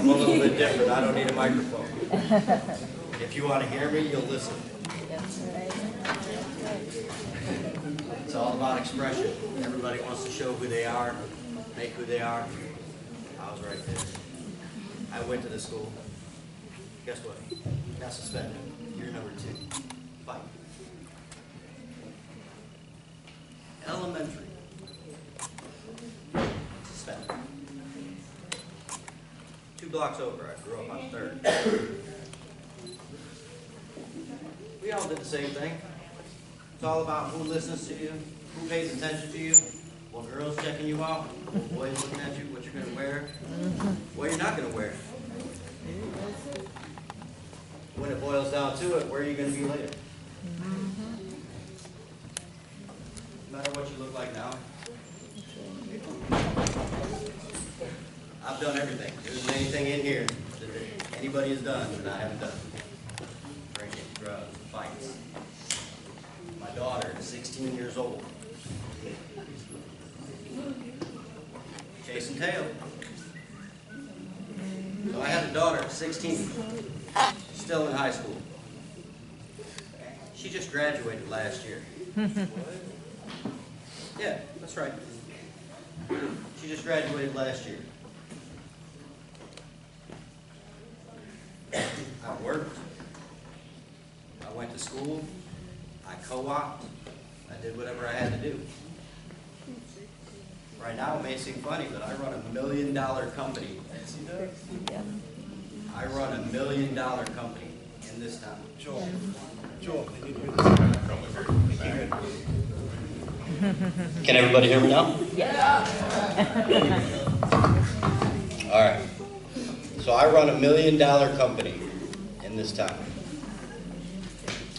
I'm a little bit different. I don't need a microphone. If you want to hear me, you'll listen. That's right. It's all about expression. Everybody wants to show who they are, make who they are. I was right there. I went to the school. Guess what? Got suspended. Year number 2. Fight. Elementary. Suspended. 2 blocks over, I grew up on 3rd. We all did the same thing. It's all about who listens to you, who pays attention to you, what girls checking you out, what boys looking at you, what you're going to wear, what you're not going to wear. When it boils down to it, where are you going to be later? No matter what you look like now. I've done everything. There isn't anything in here that anybody has done that I haven't done. Drinking, drugs, fights. My daughter is 16 years old. Chasing tail. So I had a daughter at 16, still in high school. She just graduated last year. Yeah, that's right. She just graduated last year. I worked. I went to school. I co-opted. I did whatever I had to do. Right now it may seem funny, but I run $1 million company. I run $1 million company in this town. Joel, Can everybody hear me now? Yeah. All right. So I run $1 million company in this town.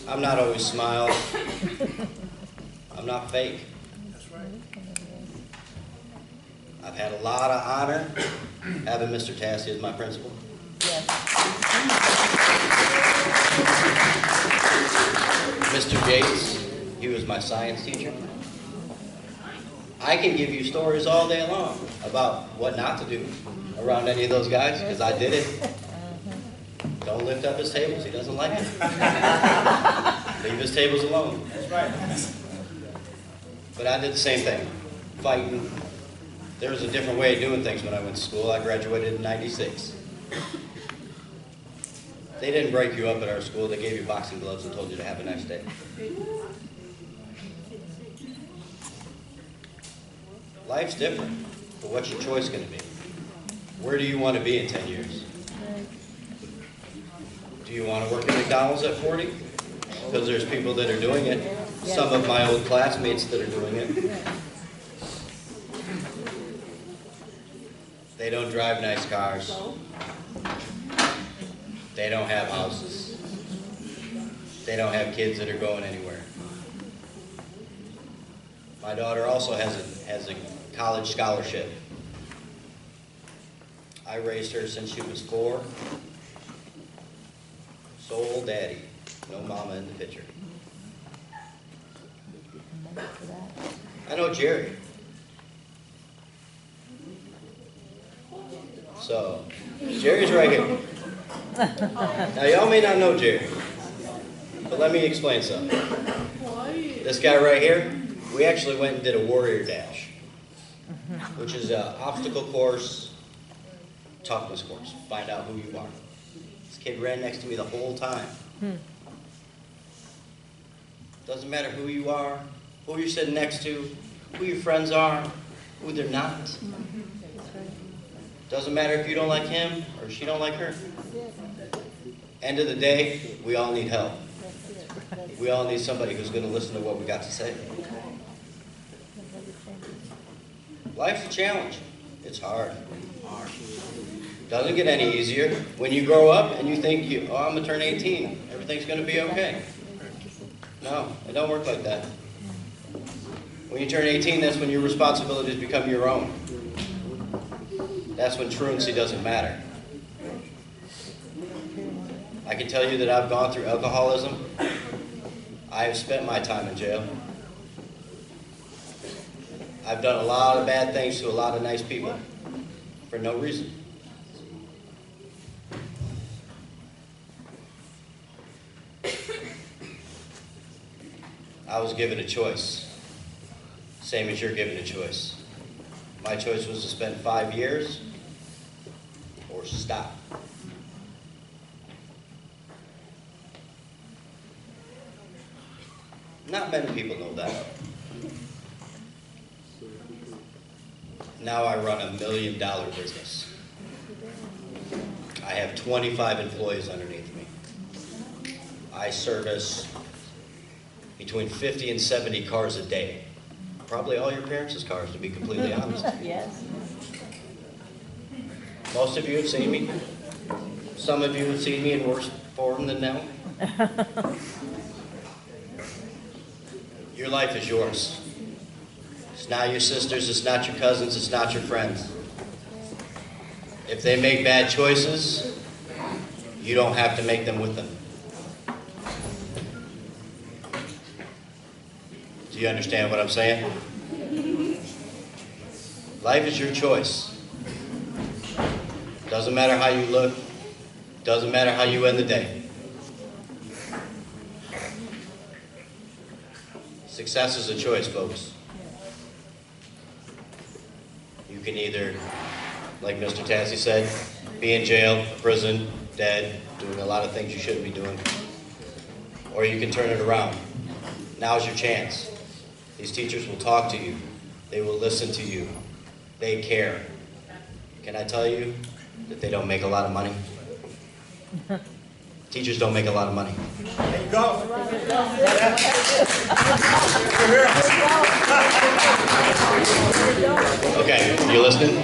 I'm not always smile. I'm not fake. that's right. I've had a lot of honor having Mr. Tassi as my principal. Yes. Mr. Gates, he was my science teacher. I can give you stories all day long about what not to do around any of those guys, because I did it. Don't lift up his tables, he doesn't like it. Leave his tables alone. That's right. But I did the same thing, fighting. There was a different way of doing things when I went to school. I graduated in '96. They didn't break you up at our school. They gave you boxing gloves and told you to have a nice day. Life's different, but what's your choice going to be? Where do you want to be in 10 years? Do you want to work at McDonald's at 40? Because there's people that are doing it. Some of my old classmates that are doing it. They don't drive nice cars. They don't have houses. They don't have kids that are going anywhere. My daughter also has a college scholarship. I raised her since she was 4. Sole daddy, no mama in the picture. I know Jerry. So, Jerry's right here. Now, y'all may not know Jerry, but let me explain something. This guy right here, we actually went and did a warrior dash, which is an obstacle course, toughness course. Find out who you are. This kid ran next to me the whole time. Doesn't matter who you are, who you're sitting next to, who your friends are, who they're not. Doesn't matter if you don't like him or she don't like her. End of the day, we all need help. We all need somebody who's going to listen to what we got to say. Life's a challenge. It's hard. Doesn't get any easier. When you grow up and you think, I'm going to turn 18, everything's going to be okay. No, it don't work like that. When you turn 18, that's when your responsibilities become your own. That's when truancy doesn't matter. I can tell you that I've gone through alcoholism. I have spent my time in jail. I've done a lot of bad things to a lot of nice people for no reason. I was given a choice, same as you're given a choice. My choice was to spend 5 years or stop. Not many people know that. Now I run $1 million business. I have 25 employees underneath me. I service between 50 and 70 cars a day. Probably all your parents' cars, to be completely honest. Yes. Most of you have seen me. Some of you have seen me in worse form than now. Your life is yours. It's not your sister's, it's not your cousins, it's not your friends. If they make bad choices, you don't have to make them with them. Do you understand what I'm saying? Life is your choice. Doesn't matter how you look, doesn't matter how you end the day. Success is a choice, folks. You can either, like Mr. Tassi said, be in jail, prison, dead, doing a lot of things you shouldn't be doing. Or you can turn it around. Now's your chance. These teachers will talk to you. They will listen to you. They care. Can I tell you that they don't make a lot of money? Teachers don't make a lot of money. There you go. Okay, you listening?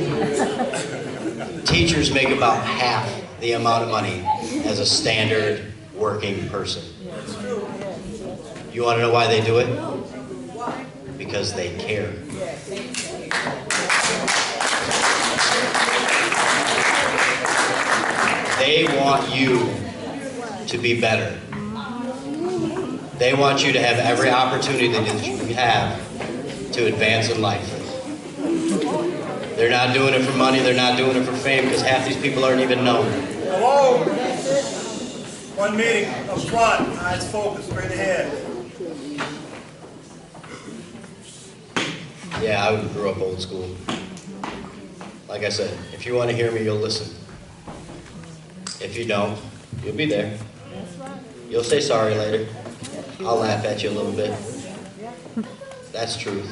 Teachers make about half the amount of money as a standard working person. You want to know why they do it? Because they care. They want you to be better. They want you to have every opportunity that you have to advance in life. They're not doing it for money, they're not doing it for fame, because half these people aren't even known. Hello. One meeting up front, eyes focused, straight ahead. Yeah, I grew up old school. Like I said, if you want to hear me, you'll listen. If you don't, you'll be there. You'll say sorry later. I'll laugh at you a little bit. That's truth.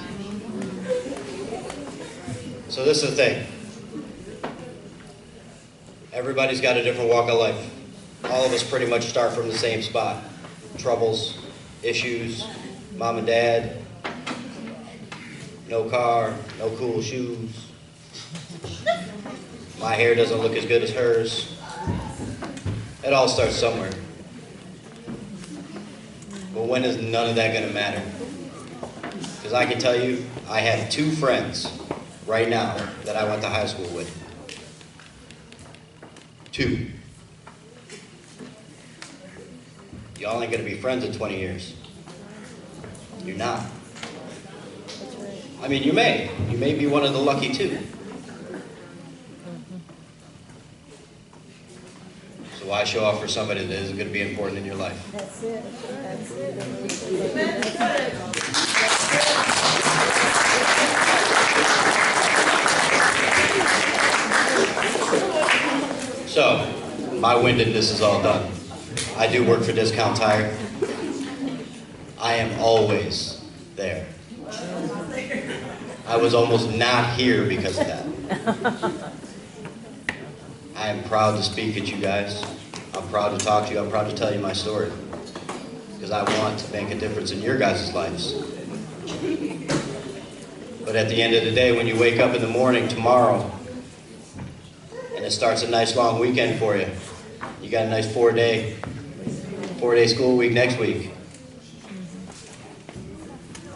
So this is the thing. Everybody's got a different walk of life. All of us pretty much start from the same spot. Troubles, issues, mom and dad, no car, no cool shoes. My hair doesn't look as good as hers. It all starts somewhere. But when is none of that going to matter? Because I can tell you, I have 2 friends right now that I went to high school with. 2. Y'all ain't going to be friends in 20 years. You're not. I mean, you may. You may be one of the lucky 2. So why show off for somebody that isn't going to be important in your life? That's it. That's it. So, my windedness is all done. I do work for Discount Tire. I am always there. I was almost not here because of that. I am proud to speak at you guys. I'm proud to talk to you. I'm proud to tell you my story. Because I want to make a difference in your guys' lives. But at the end of the day, when you wake up in the morning tomorrow, and it starts a nice long weekend for you, you got a nice 4-day school week next week.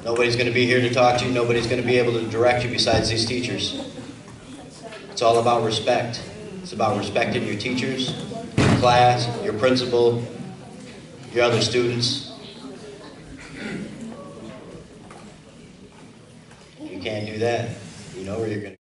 Nobody's going to be here to talk to you. Nobody's going to be able to direct you besides these teachers. It's all about respect. It's about respecting your teachers, your class, your principal, your other students. You can't do that. You know where you're going to